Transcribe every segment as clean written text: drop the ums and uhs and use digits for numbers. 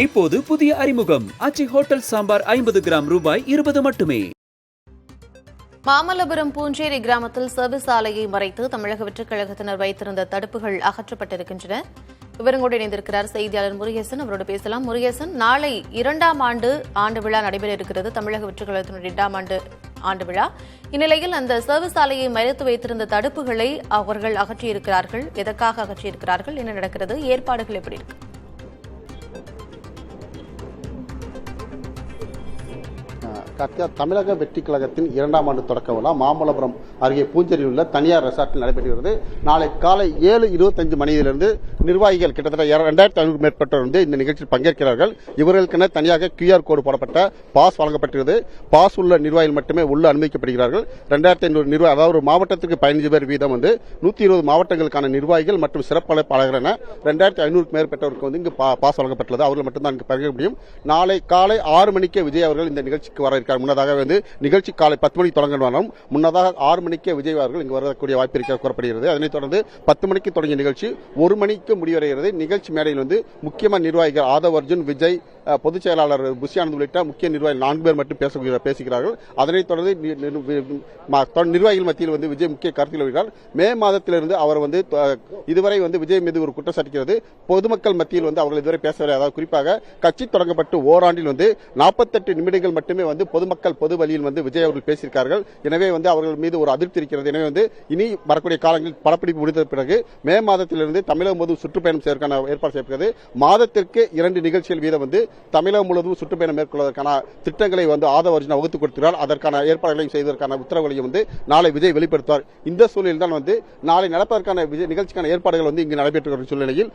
இப்போது புதிய அறிமுகம் அச்சி ஹோட்டல் சாம்பார் 50 கிராம் ரூபாய் 20 மட்டுமே. மாமல்லபுரம் பூஞ்சேரி கிராமத்தில் சர்வீஸ் ஆலையை மறைத்து தமிழக வெற்றிக் கழகத்தினர் வைத்திருந்த தடுப்புகள் அகற்றப்பட்டிருக்கின்றன. விவரங்களோடு இணைந்திருக்கிறார் செய்தியாளர் முருகேசன். அவரோடு பேசலாம். முருகேசன், நாளை 2ஆம் ஆண்டு விழா நடைபெற இருக்கிறது. தமிழக வெற்றிக் கழகத்தினுடைய 2ஆம் ஆண்டு விழா. இந்நிலையில் அந்த சர்வீஸ் ஆலையை மறைத்து வைத்திருந்த தடுப்புகளை அவர்கள் அகற்றியிருக்கிறார்கள். எதற்காக அகற்றியிருக்கிறார்கள்? என்ன நடக்கிறது? ஏற்பாடுகள் எப்படி இருக்கு? தமிழக வெற்றி கழகத்தின் 2ஆம் ஆண்டு தொடக்க விழா மாமல்லபுரம் அருகே பூஞ்சேரியில் உள்ள தனியார் ரெசார்ட்டில் நடைபெறுகிறது. நாளை காலை 7:25 மணியிலிருந்து நிர்வாகிகள் கிட்டத்தட்ட 2500 மேற்பட்டோர் வந்து இந்த நிகழ்ச்சியில் பங்கேற்கிறார்கள். இவர்களுக்கென தனியாக QR கோடு போடப்பட்ட பாஸ் வழங்கப்பட்டிருக்கிறது. பாஸ் உள்ள நிர்வாகிகள் மட்டுமே உள்ள அனுமதிக்கப்படுகிறார்கள். 2500 நிர்வாகி, அதாவது ஒரு மாவட்டத்துக்கு 15 பேர் வீதம் வந்து 120 மாவட்டங்களுக்கான நிர்வாகிகள் மற்றும் சிறப்பு அழைப்பாளர்கள் என 2500 மேற்பட்டவருக்கு வந்து இங்கு பாஸ் வழங்கப்பட்டுள்ளது. அவர்கள் மட்டும்தான் இங்கு பங்கேற்க முடியும். நாளை காலை 6 மணிக்கு விஜய் அவர்கள் இந்த நிகழ்ச்சிக்கு வர இருக்கிறார். முன்னதாக வந்து நிகழ்ச்சி காலை 10 மணிக்கு தொடங்கினாலும் முன்னதாக 6 மணிக்கு விஜய் அவர்கள் இங்கு வரக்கூடிய வாய்ப்பு இருக்கிறது கூறப்படுகிறது. அதனைத் தொடர்ந்து 10 மணிக்கு தொடங்கிய நிகழ்ச்சி 1 மணிக்கு முடிவடைகிறது. நிகழ்ச்சி மேடையில் வந்து முக்கியமான நிர்வாகிகள் ஆதவ் அர்ஜுன், விஜய், பொதுச் செயலாளர் புஷியானந்த் உள்ளிட்ட முக்கிய நிர்வாகிகள் 4 பேர் மட்டும் பேசுகிறார்கள். அதனைத் தொடர்ந்து நிர்வாகிகள் மத்தியில் வந்து விஜய் முக்கிய கருத்தில் வருகிறார். மே மாதத்திலிருந்து அவர் வந்து இதுவரை வந்து விஜய் மீது ஒரு குற்றச்சாட்டுகிறது. பொதுமக்கள் மத்தியில் வந்து அவர்கள் இதுவரை பேசவில்லை. அதாவது குறிப்பாக கட்சி தொடங்கப்பட்டு ஓராண்டில் வந்து 48 நிமிடங்கள் மட்டுமே வந்து பொதுமக்கள் பொது வழியில் வந்து விஜய் அவர்கள் பேசியிருக்கார்கள். எனவே வந்து அவர்கள் மீது ஒரு அதிருப்தி இருக்கிறது. எனவே வந்து இனி வரக்கூடிய காலங்களில் படப்பிடிப்பு முடிந்த பிறகு மே மாதத்திலிருந்து தமிழகம் முழுவதும் சுற்றுப்பயணம் செய்வதற்கான ஏற்பாடு செய்யப்படுகிறது. மாதத்திற்கு 2 நிகழ்ச்சிகள் வீதம் வந்து தமிழகம் முழுவதும் சுற்றுப்பயணம் மேற்கொள்வதற்கான திட்டங்களை வந்து ஆதவ் அர்ஜுன் வகுத்துக் கொடுக்கிறார். அதற்கான ஏற்பாடுகளையும் செய்வதற்கான உத்தரவுகளையும் வந்து நாளை விஜய் வெளிப்படுத்துவார். இந்த சூழலில் தான் வந்து நாளை நடப்பதற்கான நிகழ்ச்சிக்கான ஏற்பாடுகள் வந்து இங்கு நடைபெற்று வரும் சூழ்நிலையில்,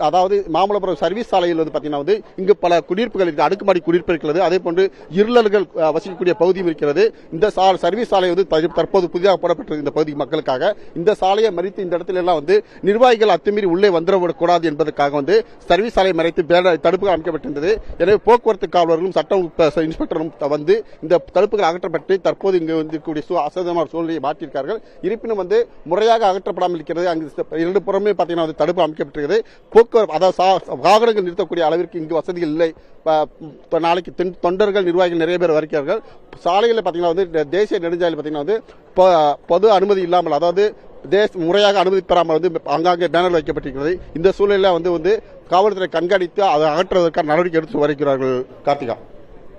அதாவது மாமல்லபுரம் சர்வீஸ் சாலையில் வந்து பார்த்தீங்கன்னா வந்து இங்கு பல குடியிருப்புகள், அடுக்குமாடி குடியிருப்பு இருக்கிறது. அதே போன்று இருளர்கள் வசிக்கக்கூடிய பகுதியும் இருக்கிறது. இந்த சர்வீஸ் சாலை வந்து தற்போது புதிதாக போடப்பட்டது இந்த பகுதி மக்களுக்காக. இந்த சாலையை மறித்து இந்த இடத்துல எல்லாம் வந்து நிர்வாகிகள் அத்துமீறி உள்ளே வந்துவிடக்கூடாது என்பதற்காக வந்து சர்வீஸ் சாலை மறைத்து தடுப்புகள் அமைக்கப்பட்டிருந்தது. எனவே போக்குவரத்து காவலர்களும் சட்ட இன்ஸ்பெக்டரும் வந்து இந்த தடுப்புகள் அகற்றப்பட்டு தற்போது இங்கு இருக்கக்கூடிய அசாதாரண சூழ்நிலையை மாற்றியிருக்கார்கள். இருப்பினும் வந்து முறையாக அகற்றப்படாமல் இருக்கிறது. அங்கு 2 புறமே பார்த்தீங்கன்னா தடுப்பு அமைக்கப்பட்டிருக்கிறது. போக்குவரத்து, அதாவது வாகனங்கள் நிறுத்தக்கூடிய அளவிற்கு இங்கு வசதிகள் இல்லை. நாளைக்கு தொண்டர்கள், நிர்வாகிகள் நிறைய பேர் வருகிறார்கள். சாலைகளில் பார்த்தீங்கன்னா வந்து தேசிய நெடுஞ்சாலையில் பார்த்தீங்கன்னா வந்து பொது அனுமதி இல்லாமல், அதாவது முறையாக அனுமதி பெறாமல் வந்து அங்காங்கே பேனர் வைக்கப்பட்டிருக்கிறது. இந்த சூழலில் வந்து காவல்துறை கண்காணித்து அதை அகற்றுவதற்கான நடவடிக்கை எடுத்து வருகிறார்கள். கார்த்திகா,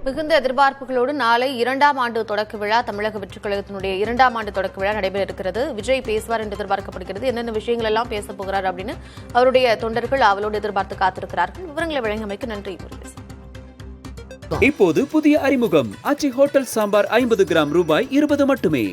மிகுந்த எதிர்பார்ப்புகளோடு நாளை 2ஆம் ஆண்டு தொடக்க விழா, தமிழக வெற்றிக் கழகத்தினுடைய 2ஆம் ஆண்டு தொடக்க விழா நடைபெற இருக்கிறது. விஜய் பேசுவார் என்று எதிர்பார்க்கப்படுகிறது. என்னென்ன விஷயங்கள் எல்லாம் பேச போகிறார் அப்படின்னு அவருடைய தொண்டர்கள் அவளோடு எதிர்பார்த்து காத்திருக்கிறார்கள். விவரங்களை வழங்கியமைக்கு நன்றி. இப்போது புதிய அறிமுகம் அச்சி ஹோட்டல் சாம்பார் 50 கிராம் ரூபாய் 20 மட்டுமே.